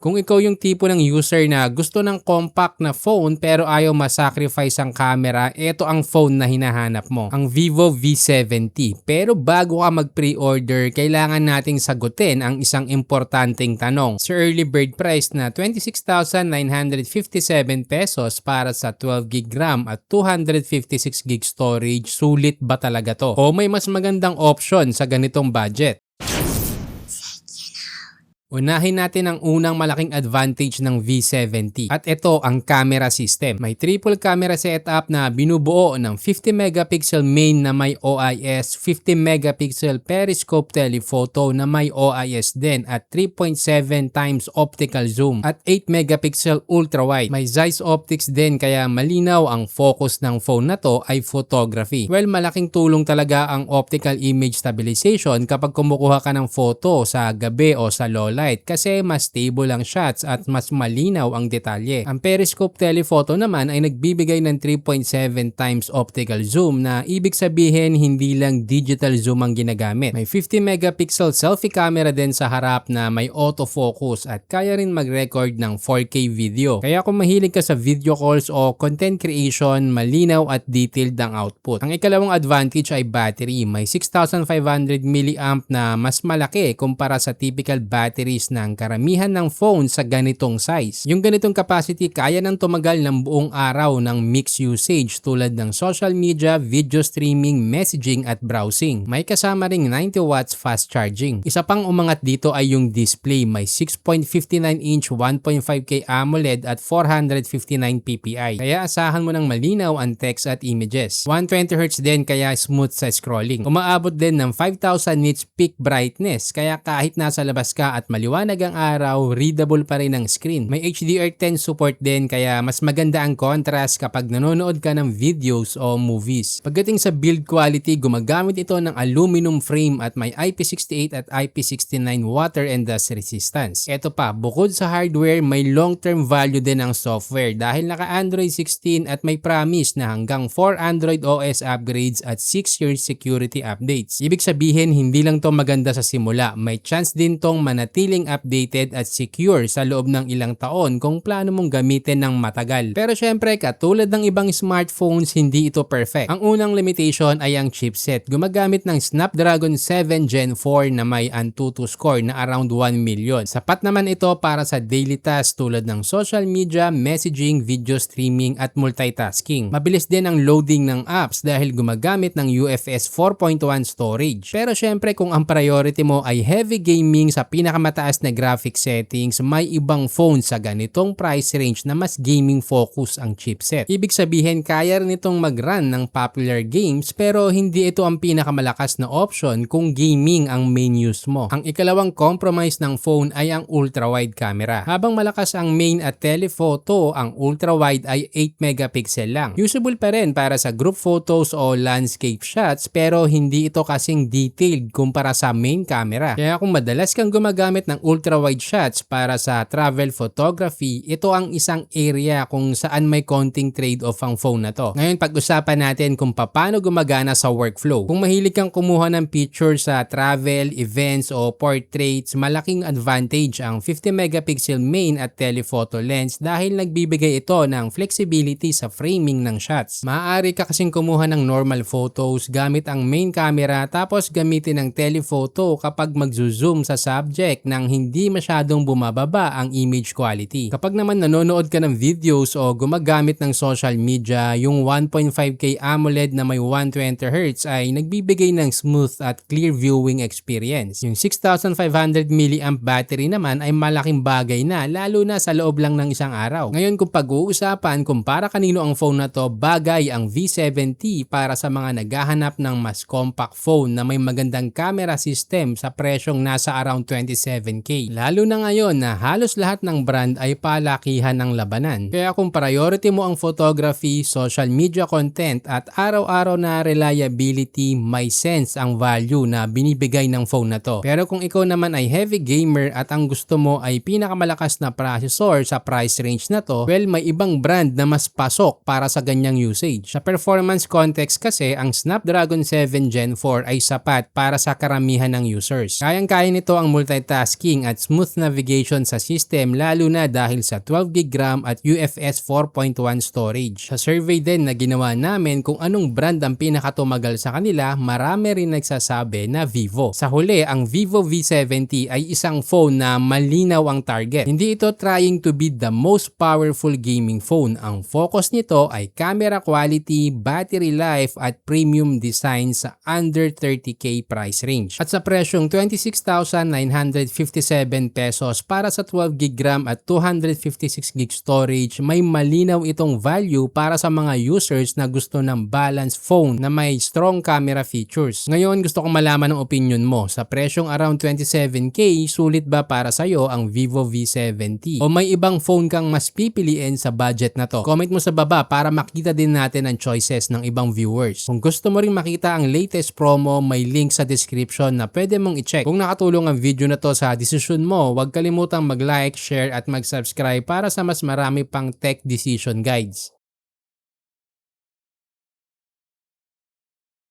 Kung ikaw yung tipo ng user na gusto ng compact na phone pero ayaw masacrifice ang camera, ito ang phone na hinahanap mo, ang Vivo V70. Pero bago ka mag-pre-order, kailangan nating sagutin ang isang importanteng tanong. Sa early bird price na 26,957 pesos para sa 12 GB RAM at 256 GB storage, sulit ba talaga to? O may mas magandang option sa ganitong budget? Unahin natin ang unang malaking advantage ng V70 at ito ang camera system. May triple camera setup na binubuo ng 50 megapixel main na may OIS, 50 megapixel periscope telephoto na may OIS din at 3.7 times optical zoom at 8 megapixel ultra wide. May Zeiss optics din kaya malinaw ang focus ng phone na to ay photography. Well, malaking tulong talaga ang optical image stabilization kapag kumukuha ka ng photo sa gabi o sa low light kasi mas stable ang shots at mas malinaw ang detalye. Ang periscope telephoto naman ay nagbibigay ng 3.7 times optical zoom na ibig sabihin hindi lang digital zoom ang ginagamit. May 50 megapixel selfie camera din sa harap na may autofocus at kaya rin mag-record ng 4K video. Kaya kung mahilig ka sa video calls o content creation, malinaw at detailed ang output. Ang ikalawang advantage ay battery. May 6,500 mAh na mas malaki kumpara sa typical batteries ng karamihan ng phone sa ganitong size. Yung ganitong capacity kaya nang tumagal ng buong araw ng mixed usage tulad ng social media, video streaming, messaging at browsing. May kasama ring 90 watts fast charging. Isa pang umangat dito ay yung display. May 6.59-inch 1.5K AMOLED at 459 ppi. Kaya asahan mo ng malinaw ang text at images. 120Hz din kaya smooth sa scrolling. Umaabot din ng 5,000 nits peak brightness kaya kahit nasa labas ka at maliwanag ang araw, readable pa rin ang screen. May HDR10 support din kaya mas maganda ang contrast kapag nanonood ka ng videos o movies. Pagdating sa build quality, gumagamit ito ng aluminum frame at may IP68 at IP69 water and dust resistance. Ito pa, bukod sa hardware, may long-term value din ang software dahil naka Android 16 at may promise na hanggang 4 Android OS upgrades at 6 years security updates. Ibig sabihin, hindi lang to maganda sa simula, may chance din tong manatiling updated at secure sa loob ng ilang taon kung plano mong gamitin ng matagal. Pero syempre, katulad ng ibang smartphones, hindi ito perfect. Ang unang limitation ay ang chipset. Gumagamit ng Snapdragon 7 Gen 4 na may Antutu score na around 1 million. Sapat naman ito para sa daily tasks tulad ng social media, messaging, video streaming at multitasking. Mabilis din ang loading ng apps dahil gumagamit ng UFS 4.1 storage. Pero syempre, kung ang priority mo ay heavy gaming sa pinakamataas na graphic settings, may ibang phone sa ganitong price range na mas gaming focus ang chipset. Ibig sabihin, kaya rin itong mag-run ng popular games pero hindi ito ang pinakamalakas na option kung gaming ang main use mo. Ang ikalawang compromise ng phone ay ang ultra-wide camera. Habang malakas ang main at telephoto, ang ultra-wide ay 8 megapixel lang. Usable pa rin para sa group photos o landscape shots pero hindi ito kasing detailed kumpara sa main camera. Kaya kung madalas kang gumagamit ng ultra-wide shots para sa travel photography, ito ang isang area kung saan may konting trade-off ang phone na to. Ngayon, pag-usapan natin kung paano gumagana sa workflow. Kung mahilig kang kumuha ng picture sa travel, events o portraits, malaking advantage ang 50 megapixel main at telephoto lens dahil nagbibigay ito ng flexibility sa framing ng shots. Maaari ka kasing kumuha ng normal photos gamit ang main camera tapos gamitin ang telephoto kapag mag-zoom sa subject nang hindi masyadong bumababa ang image quality. Kapag naman nanonood ka ng videos o gumagamit ng social media, yung 1.5K AMOLED na may 120Hz ay nagbibigay ng smooth at clear viewing experience. Yung 6,500 mAh battery naman ay malaking bagay na lalo na sa loob lang ng isang araw. Ngayon, kung pag-uusapan kung para kanino ang phone na to, bagay ang V70 para sa mga naghahanap ng mas compact phone na may magandang camera system sa presyong nasa around 27K. Lalo na ngayon na halos lahat ng brand ay palakihan ng labanan. Kaya kung priority mo ang photography, social media content at araw-araw na reliability, may sense ang value na binibigay ng phone na to. Pero kung ikaw naman ay heavy gamer at ang gusto mo ay pinakamalakas na processor sa price range na to, well, may ibang brand na mas pasok para sa ganyang usage. Sa performance context kasi, ang Snapdragon 7 Gen 4 ay sapat para sa karamihan ng users. Kayang-kaya nito ang multitask multitasking at smooth navigation sa system lalo na dahil sa 12GB RAM at UFS 4.1 storage. Sa survey din na ginawa namin kung anong brand ang pinakatumagal sa kanila, marami rin nagsasabi na Vivo. Sa huli, ang Vivo V70 ay isang phone na malinaw ang target. Hindi ito trying to be the most powerful gaming phone. Ang focus nito ay camera quality, battery life at premium design sa under 30k price range. At sa presyong 26,957 pesos para sa 12GB RAM at 256GB storage, may malinaw itong value para sa mga users na gusto ng balanced phone na may strong camera features. Ngayon, gusto kong malaman ang opinion mo. Sa presyong around 27k, sulit ba para sa'yo ang Vivo V70? O may ibang phone kang mas pipiliin sa budget na to? Comment mo sa baba para makita din natin ang choices ng ibang viewers. Kung gusto mo ring makita ang latest promo, may link sa description na pwede mong i-check. Kung nakatulong ang video na to sa desisyon mo, huwag kalimutang mag-like, share at mag-subscribe para sa mas marami pang tech decision guides.